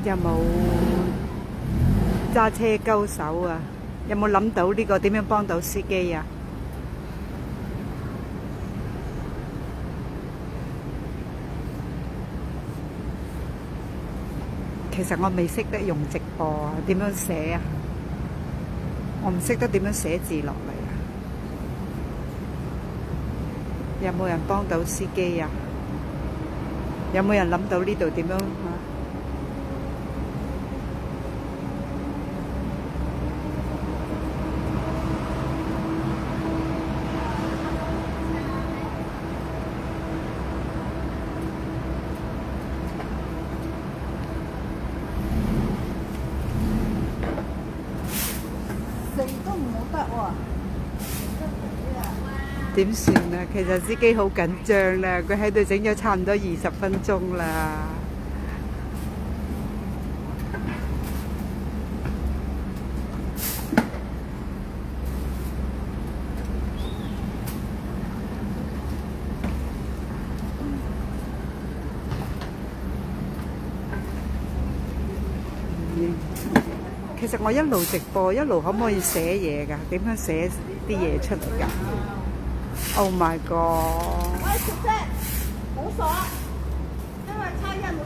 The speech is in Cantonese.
有冇揸車高手啊？有冇諗到呢個點樣幫到司機啊？其實我未識得用直播啊，點樣寫啊？我唔識得點樣寫字落嚟啊！有冇人幫到司機啊？有冇人諗到呢度點樣啊？死都唔好得喎！點算啊？其實司機好緊張啦，佢喺度整咗差唔多20分鐘啦。其實我一路直播一路可唔可以寫嘢㗎？點樣寫啲嘢出嚟㗎？Oh my god！喂，小姐，冇鎖，因為差一冇。